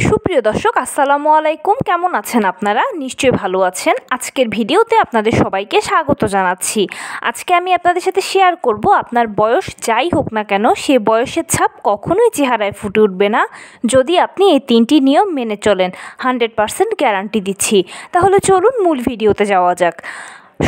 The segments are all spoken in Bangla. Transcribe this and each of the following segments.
সুপ্রিয় দর্শক, আসসালামু আলাইকুম। কেমন আছেন আপনারা? নিশ্চয়ই ভালো আছেন। আজকের ভিডিওতে আপনাদের সবাইকে স্বাগত জানাচ্ছি। আজকে আমি আপনাদের সাথে শেয়ার করব, আপনার বয়স যাই হোক না কেন, সে বয়সের ছাপ কখনোই চেহারায় ফুটে উঠবে না যদি আপনি এই 3টি নিয়ম মেনে চলেন। 100% গ্যারান্টি দিচ্ছি। তাহলে চলুন মূল ভিডিওতে যাওয়া যাক।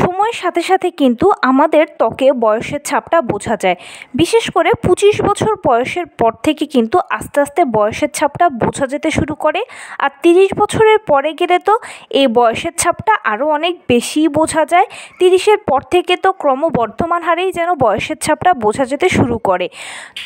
সময়ের সাথে সাথে কিন্তু আমাদের ত্বকে বয়সের ছাপটা বোঝা যায়। বিশেষ করে 25 বছর বয়সের পর থেকে কিন্তু আস্তে আস্তে বয়সের ছাপটা বোঝা যেতে শুরু করে। আর 30 বছরের পরে গেলে তো এই বয়সের ছাপটা আরও অনেক বেশি বোঝা যায়। 30-এর পর থেকে তো ক্রমবর্ধমান হারেই যেন বয়সের ছাপটা বোঝা যেতে শুরু করে।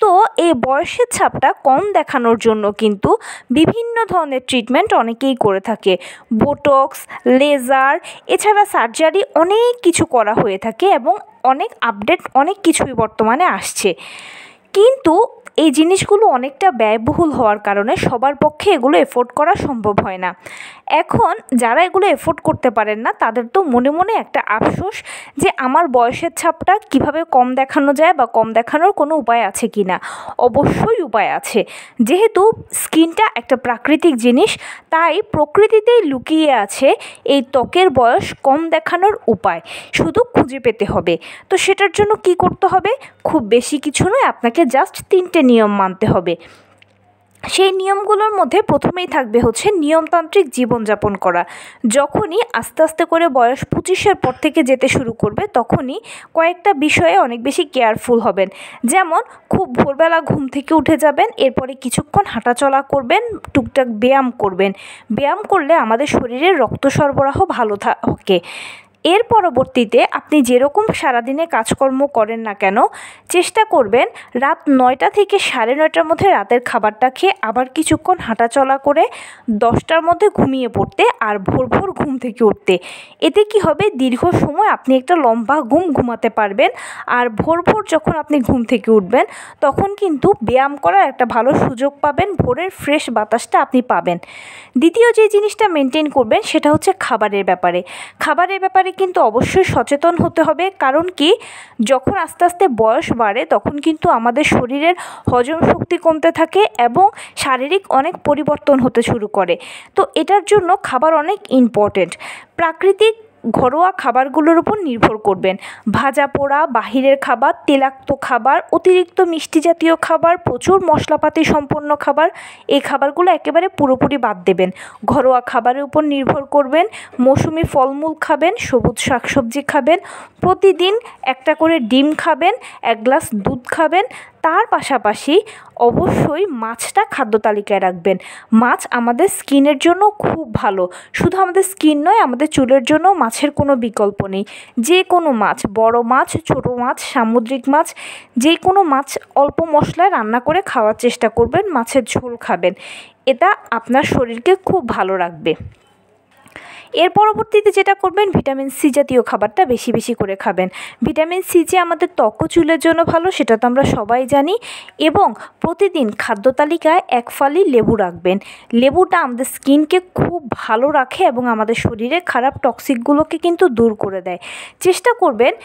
তো এই বয়সের ছাপটা কম দেখানোর জন্য কিন্তু বিভিন্ন ধরনের ট্রিটমেন্ট অনেকেই করে থাকে। বোটক্স, লেজার, এছাড়া সার্জারি অনেক কিছু করা হয়ে থাকে এবং অনেক কিছুই বর্তমানে আসছে। কিন্তু এই জিনিসগুলো অনেকটা ব্যয়বহুল হওয়ার কারণে সবার পক্ষে এগুলো এফোর্ড করা সম্ভব হয় না। এখন যারা এগুলো এফোর্ড করতে পারেন না, তাদের তো মনে মনে একটা আফসোস যে আমার বয়সের ছাপটা কিভাবে কম দেখানো যায় বা কম দেখানোর কোনো উপায় আছে কি না। অবশ্যই উপায় আছে। যেহেতু স্কিনটা একটা প্রাকৃতিক জিনিস, তাই প্রকৃতিতেই লুকিয়ে আছে এই ত্বকের বয়স কম দেখানোর উপায়। শুধু খুঁজে পেতে হবে। তো সেটার জন্য কি করতে হবে? খুব বেশি কিছু নয়, আপনাকে জাস্ট 3টে নিয়ম মানতে হবে। সেই নিয়মগুলোর মধ্যে প্রথমেই থাকবে হচ্ছে নিয়মতান্ত্রিক জীবনযাপন করা। যখনই আস্তে আস্তে করে বয়স 25-এর পর থেকে যেতে শুরু করবে, তখনই কয়েকটা বিষয়ে অনেক বেশি কেয়ারফুল হবেন। যেমন খুব ভোরবেলা ঘুম থেকে উঠে যাবেন, এরপরে কিছুক্ষণ হাঁটাচলা করবেন, টুকটাক ব্যায়াম করবেন। ব্যায়াম করলে আমাদের শরীরের রক্ত সরবরাহ ভালো থাকে। এর পরবর্তীতে আপনি যেরকম সারাদিনে কাজকর্ম করেন না কেন, চেষ্টা করবেন রাত 9টা থেকে 9:30টার মধ্যে রাতের খাবারটা খেয়ে আবার কিছুক্ষণ হাঁটাচলা করে 10টার মধ্যে ঘুমিয়ে পড়তে আর ভোর ভোর ঘুম থেকে উঠতে। এতে কি হবে? দীর্ঘ সময় আপনি একটা লম্বা ঘুমাতে পারবেন। আর ভোর ভোর যখন আপনি ঘুম থেকে উঠবেন, তখন কিন্তু ব্যায়াম করার একটা ভালো সুযোগ পাবেন। ভোরের ফ্রেশ বাতাসটা আপনি পাবেন। দ্বিতীয় যে জিনিসটা মেনটেন করবেন সেটা হচ্ছে খাবারের ব্যাপারে। খাবারের ব্যাপারে কিন্তু অবশ্যই সচেতন হতে হবে। কারণ কি, যখন আস্তে আস্তে বয়স বাড়ে তখন কিন্তু আমাদের শরীরের হজম শক্তি কমতে থাকে এবং শারীরিক অনেক পরিবর্তন হতে শুরু করে। তো এটার জন্য খাবার অনেক ইম্পর্টেন্ট। প্রাকৃতিক ঘরোয়া খাবারগুলোর উপর নির্ভর করবেন। ভাজা পোড়া বাহিরের খাবার, তেলাক্ত খাবার, অতিরিক্ত মিষ্টি জাতীয় খাবার, প্রচুর মশলাপাতি সম্পন্ন খাবার, এই খাবারগুলো একেবারে পুরোপুরি বাদ দেবেন। ঘরোয়া খাবারের উপর নির্ভর করবেন। মৌসুমি ফলমূল খাবেন, সবুজ শাকসবজি খাবেন, প্রতিদিন একটা করে ডিম খাবেন, 1 গ্লাস দুধ খাবেন। তার পাশাপাশি অবশ্যই মাছটা খাদ্য তালিকায় রাখবেন। মাছ আমাদের স্কিনের জন্য খুব ভালো। শুধু আমাদের স্কিন নয়, আমাদের চুলের জন্য মাছের কোনো বিকল্প নেই। যে কোনো মাছ, বড় মাছ, ছোট মাছ, সামুদ্রিক মাছ, যে কোনো মাছ অল্প মশলায় রান্না করে খাওয়ার চেষ্টা করবেন। মাছের ঝোল খাবেন। এটা আপনার শরীরকে খুব ভালো রাখবে। এর পরবর্তীতে যেটা করবেন, ভিটামিন সি জাতীয় খাবারটা বেশি বেশি করে খাবেন। ভিটামিন সি যে আমাদের ত্বক ও চুলের জন্য ভালো, সেটা তো আমরা সবাই জানি। এবং প্রতিদিন খাদ্য তালিকায় 1 ফালি লেবু রাখবেন। লেবুটা আমাদের স্কিনকে খুব ভালো রাখে এবং আমাদের শরীরে খারাপ টক্সিকগুলোকে কিন্তু দূর করে দেয়। চেষ্টা করবেন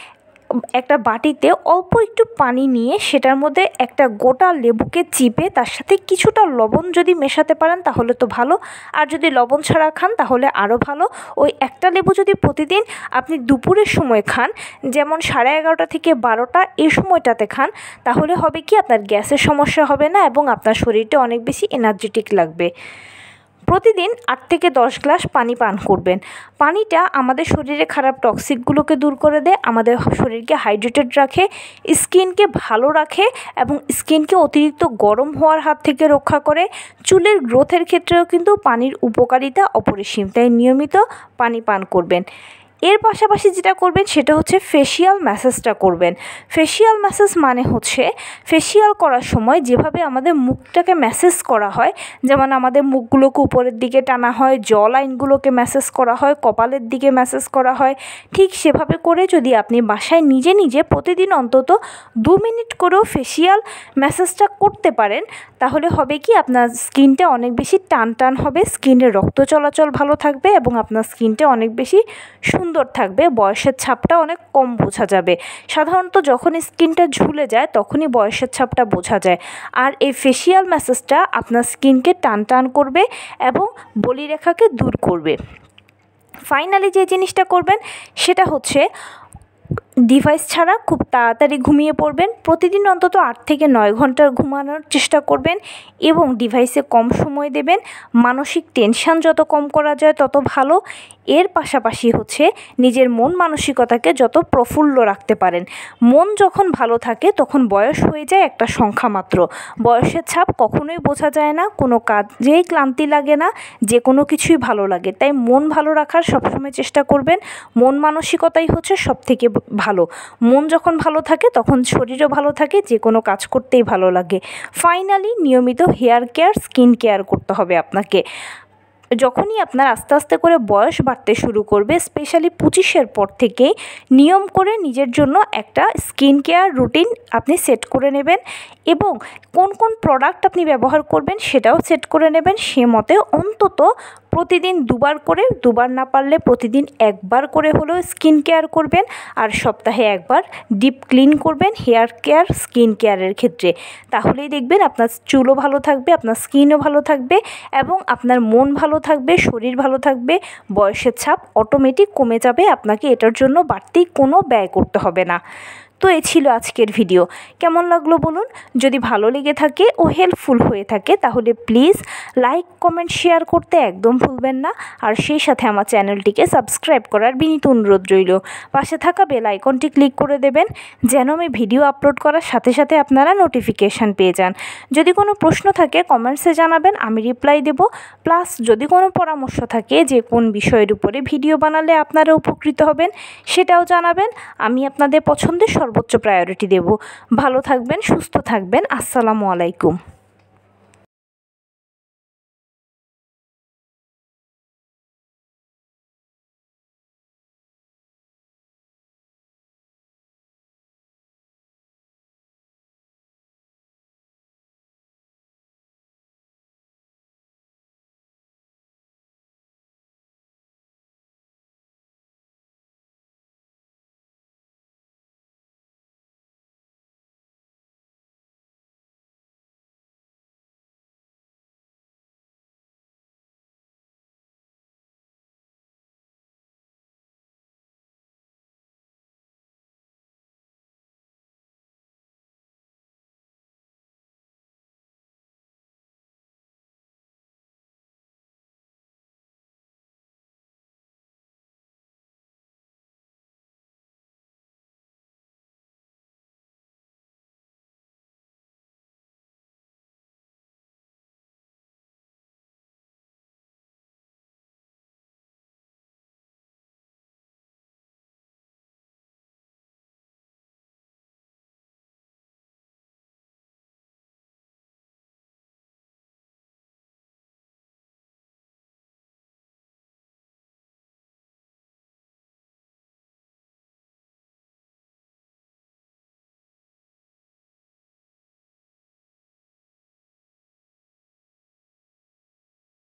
একটা বাটিতে অল্প একটু পানি নিয়ে সেটার মধ্যে একটা গোটা লেবুকে চিপে তার সাথে কিছুটা লবণ যদি মেশাতে পারেন তাহলে তো ভালো। আর যদি লবণ ছাড়া খান তাহলে আরও ভালো। ওই একটা লেবু যদি প্রতিদিন আপনি দুপুরের সময় খান, যেমন 11:30 থেকে 12টা, এই সময়টাতে খান, তাহলে হবে কি, আপনার গ্যাসের সমস্যা হবে না এবং আপনার শরীরটা অনেক বেশি এনার্জেটিক লাগবে। প্রতিদিন 8 থেকে 10 গ্লাস পানি পান করবেন। পানিটা আমাদের শরীরে খারাপ টক্সিকগুলোকে দূর করে দেয়, আমাদের শরীরকে হাইড্রেটেড রাখে, স্কিনকে ভালো রাখে এবং স্কিনকে অতিরিক্ত গরম হওয়ার হাত থেকে রক্ষা করে। চুলের গ্রোথের ক্ষেত্রেও কিন্তু পানির উপকারিতা অপরিসীম, তাই নিয়মিত পানি পান করবেন। এর পাশাপাশি যেটা করবেন সেটা হচ্ছে ফেসিয়াল ম্যাসাজটা করবেন। ফেসিয়াল ম্যাসাজ মানে হচ্ছে ফেসিয়াল করার সময় যেভাবে আমাদের মুখটাকে ম্যাসাজ করা হয়, যেমন আমাদের মুখগুলোকে উপরের দিকে টানা হয়, জ লাইনগুলোকে ম্যাসাজ করা হয়, কপালের দিকে ম্যাসাজ করা হয়, ঠিক সেভাবে করে যদি আপনি বাসায় নিজে নিজে প্রতিদিন অন্তত 2 মিনিট করেও ফেসিয়াল ম্যাসাজটা করতে পারেন, তাহলে হবে কি, আপনার স্কিনটা অনেক বেশি টান টান হবে, স্কিনের রক্ত চলাচল ভালো থাকবে এবং আপনার স্কিনটা অনেক বেশি সুন্দর সুন্দর থাকবে, বয়সের ছাপটা অনেক কম বোঝা যাবে। সাধারণত যখন স্কিনটা ঝুলে যায় তখনই বয়সের ছাপটা বোঝা যায়। আর এই ফেসিয়াল ম্যাসাজটা আপনার স্কিনকে টান টান করবে এবং বলিরেখাকে দূর করবে। ফাইনালি যে জিনিসটা করবেন সেটা হচ্ছে ডিভাইস ছাড়া খুব তাড়াতাড়ি ঘুমিয়ে পড়বেন। প্রতিদিন অন্তত 8 থেকে 9 ঘন্টা ঘুমানোর চেষ্টা করবেন এবং ডিভাইসে কম সময় দেবেন। মানসিক টেনশন যত কম করা যায় তত ভালো। এর পাশাপাশি হচ্ছে নিজের মন মানসিকতাকে যত প্রফুল্ল রাখতে পারেন। মন যখন ভালো থাকে তখন বয়স হয়ে যায় একটা সংখ্যা মাত্র। বয়সের ছাপ কখনোই বোঝা যায় না, কোনো কাজেই ক্লান্তি লাগে না, যে কোনো কিছুই ভালো লাগে। তাই মন ভালো রাখার সবসময় চেষ্টা করবেন। মন মানসিকতাই হচ্ছে সবথেকে ভালো। মন যখন ভালো থাকে তখন শরীরও ভালো থাকে, যে কোনো কাজ করতেই ভালো লাগে। ফাইনালি নিয়মিত হেয়ার কেয়ার, স্কিন কেয়ার করতে হবে আপনাকে। যখনই আপনার আস্তে আস্তে করে বয়স বাড়তে শুরু করবে, স্পেশালি 25-এর পর থেকে নিয়ম করে নিজের জন্য একটা স্কিন কেয়ার রুটিন আপনি সেট করে নেবেন এবং কোন কোন প্রোডাক্ট আপনি ব্যবহার করবেন সেটাও সেট করে নেবেন। সে মতে অন্তত প্রতিদিন 2বার করে, 2বার না পারলে প্রতিদিন 1বার করে হলেও স্কিন কেয়ার করবেন। আর সপ্তাহে 1বার ডিপ ক্লিন করবেন হেয়ার কেয়ার, স্কিন কেয়ারের ক্ষেত্রে। তাহলেই দেখবেন আপনার চুলও ভালো থাকবে, আপনার স্কিনও ভালো থাকবে এবং আপনার মন ভালো থাকবে, শরীর ভালো থাকবে। বয়সের ছাপ অটোমেটিক কমে যাবে, আপনাকে এটার জন্য বাড়তি কোনো ব্যয় করতে হবে না। তো এই ছিল আজকের ভিডিও। কেমন লাগলো বলুন? যদি ভালো লেগে থাকে ও হেল্পফুল হয়ে থাকে তাহলে প্লিজ লাইক, কমেন্ট, শেয়ার করতে একদম ভুলবেন না। আর সেই সাথে আমার চ্যানেলটিকে সাবস্ক্রাইব করার বিনীত অনুরোধ রইল। পাশে থাকা বেল আইকনটি ক্লিক করে দেবেন যেন আমি ভিডিও আপলোড করার সাথে সাথে আপনারা নোটিফিকেশান পেয়ে যান। যদি কোনো প্রশ্ন থাকে কমেন্টসে জানাবেন, আমি রিপ্লাই দেব। প্লাস যদি কোনো পরামর্শ থাকে যে কোন বিষয়ের উপরে ভিডিও বানালে আপনারা উপকৃত হবেন সেটাও জানাবেন। আমি আপনাদের পছন্দের সর্বোচ্চ প্রায়োরিটি দেব। ভালো থাকবেন, সুস্থ থাকবেন। আসসালামু আলাইকুম।